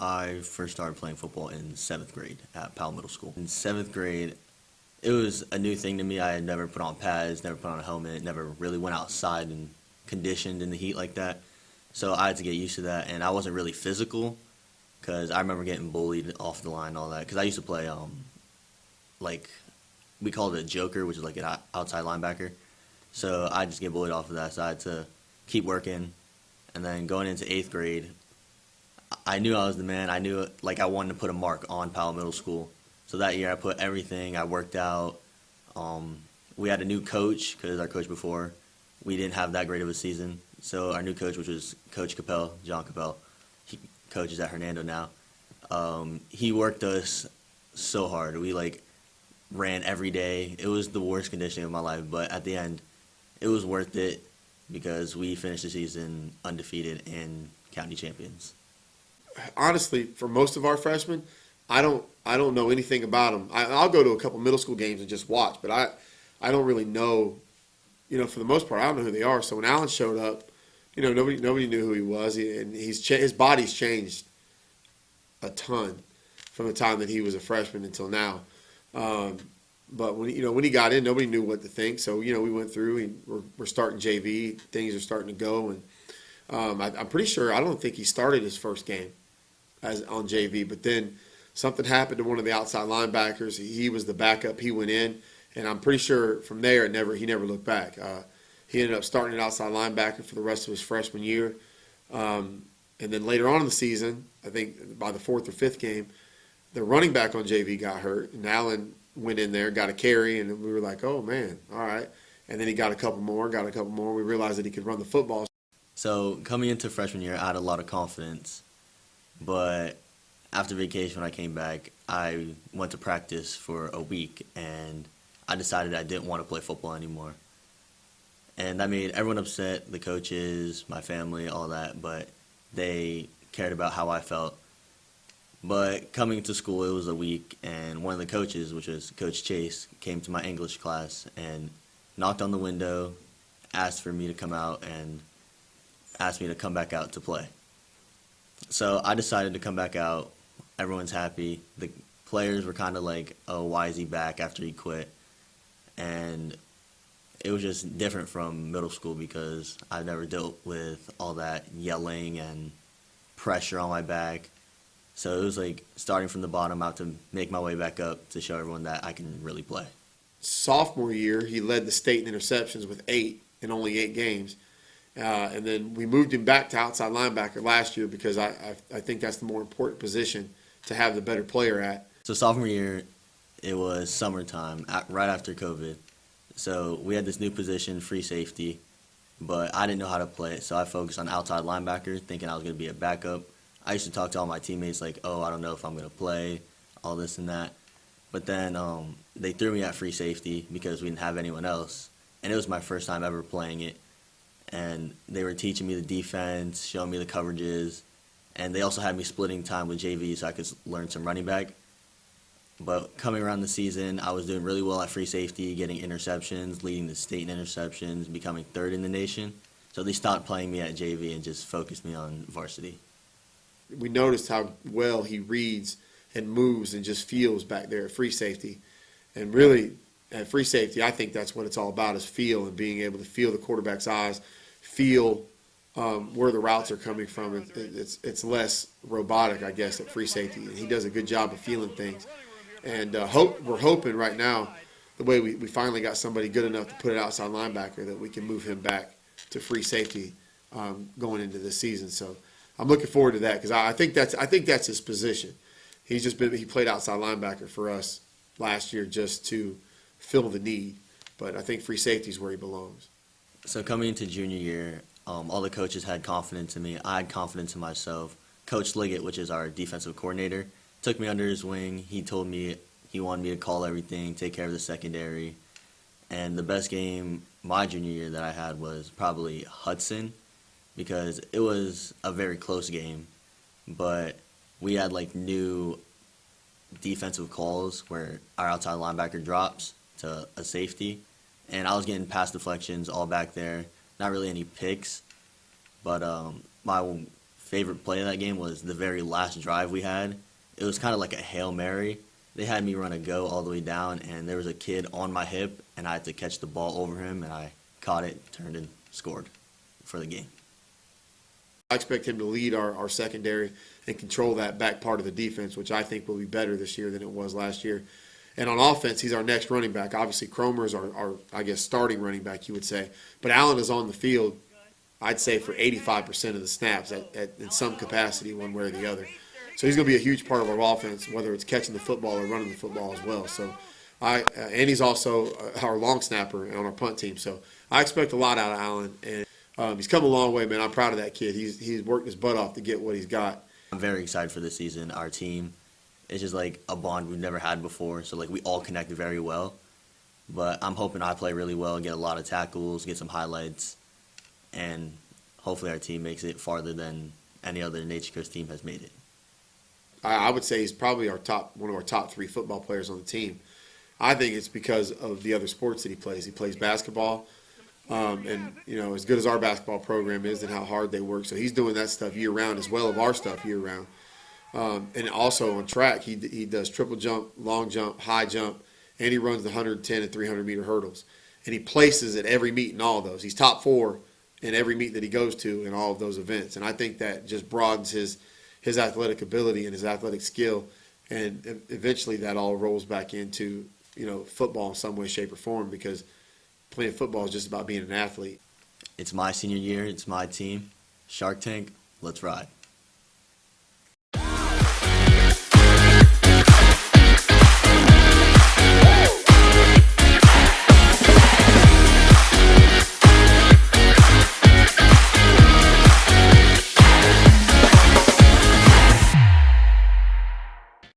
I first started playing football in 7th grade at Powell Middle School. In 7th grade, it was a new thing to me. I had never put on pads, never put on a helmet, never really went outside and conditioned in the heat like that. So I had to get used to that, and I wasn't really physical because I remember getting bullied off the line and all that because I used to play, like, we called it a joker, which is like an outside linebacker. So I just get bullied off of that, so I had to keep working. And then going into 8th grade, I knew I was the man. I knew like I wanted to put a mark on Powell Middle School. So that year I put everything. I worked out. We had a new coach because our coach before, we didn't have that great of a season. So our new coach, which was Coach Capel, John Capel, he coaches at Hernando now. He worked us so hard. We like ran every day. It was the worst conditioning of my life, but at the end, it was worth it because we finished the season undefeated and county champions. Honestly, for most of our freshmen, I don't know anything about them. I'll go to a couple middle school games and just watch, but I don't really know. For the most part, I don't know who they are. So when Allan showed up, nobody knew who he was, and his body's changed a ton from the time that he was a freshman until now. But when he got in, nobody knew what to think. So we went through. We're starting JV. Things are starting to go, and I'm pretty sure. I don't think he started his first game on JV, but then something happened to one of the outside linebackers. He was the backup. He went in, and I'm pretty sure from there he never looked back. He ended up starting an outside linebacker for the rest of his freshman year, and then later on in the season, I think by the 4th or 5th game, the running back on JV got hurt, and Allan went in there, got a carry, and we were like, oh, man, all right. And then he got a couple more. We realized that he could run the football. So coming into freshman year, I had a lot of confidence. But after vacation, when I came back, I went to practice for a week, and I decided I didn't want to play football anymore. And that made everyone upset, the coaches, my family, all that, but they cared about how I felt. But coming to school, it was a week, and one of the coaches, which was Coach Chase, came to my English class and knocked on the window, asked for me to come out, and asked me to come back out to play. So I decided to come back out. Everyone's happy. The players were kind of like, oh, why is he back after he quit? And it was just different from middle school because I've never dealt with all that yelling and pressure on my back. So it was like starting from the bottom out to make my way back up to show everyone that I can really play. Sophomore year, he led the state in interceptions with 8 in only 8 games. And then we moved him back to outside linebacker last year because I think that's the more important position to have the better player at. So sophomore year, it was summertime, right after COVID. So we had this new position, free safety, but I didn't know how to play it. So I focused on outside linebacker, thinking I was going to be a backup. I used to talk to all my teammates like, oh, I don't know if I'm going to play, all this and that. But then they threw me at free safety because we didn't have anyone else. And it was my first time ever playing it. And they were teaching me the defense, showing me the coverages, and they also had me splitting time with JV so I could learn some running back. But coming around the season, I was doing really well at free safety, getting interceptions, leading the state in interceptions, becoming 3rd in the nation. So they stopped playing me at JV and just focused me on varsity. We noticed how well he reads and moves and just feels back there at free safety. And really, at free safety, I think that's what it's all about is feel and being able to feel the quarterback's eyes, feel where the routes are coming from. It's less robotic, I guess, at free safety. And he does a good job of feeling things. And we're hoping right now, the way we finally got somebody good enough to put it outside linebacker, that we can move him back to free safety going into this season. So I'm looking forward to that because I think that's his position. He played outside linebacker for us last year just to fill the need, but I think free safety is where he belongs. So coming into junior year, all the coaches had confidence in me. I had confidence in myself. Coach Liggett, which is our defensive coordinator, took me under his wing. He told me he wanted me to call everything, take care of the secondary. And the best game my junior year that I had was probably Hudson because it was a very close game, but we had like new defensive calls where our outside linebacker drops to a safety, and I was getting pass deflections all back there. Not really any picks, but my favorite play of that game was the very last drive we had. It was kind of like a Hail Mary. They had me run a go all the way down, and there was a kid on my hip, and I had to catch the ball over him, and I caught it, turned, and scored for the game. I expect him to lead our secondary and control that back part of the defense, which I think will be better this year than it was last year. And on offense, he's our next running back. Obviously, Cromer is our I guess, starting running back, you would say. But Allan is on the field, I'd say, for 85% of the snaps in some capacity, one way or the other. So he's going to be a huge part of our offense, whether it's catching the football or running the football as well. So and he's also our long snapper on our punt team. So I expect a lot out of Allan, and he's come a long way, man. I'm proud of that kid. He's worked his butt off to get what he's got. I'm very excited for this season. Our team is just like a bond we've never had before. So like we all connected very well. But I'm hoping I play really well, get a lot of tackles, get some highlights, and hopefully our team makes it farther than any other Nature Coast team has made it. I would say he's probably one of our top 3 football players on the team. I think it's because of the other sports that he plays. He plays basketball, and as good as our basketball program is and how hard they work, so he's doing that stuff year round as well as our stuff year round. And also on track, he does triple jump, long jump, high jump, and he runs the 110 and 300 meter hurdles. And he places at every meet in all of those. He's top 4 in every meet that he goes to in all of those events, and I think that just broadens his athletic ability and his athletic skill, and eventually that all rolls back into football in some way, shape, or form, because playing football is just about being an athlete. It's my senior year. It's my team. Shark Tank, let's ride.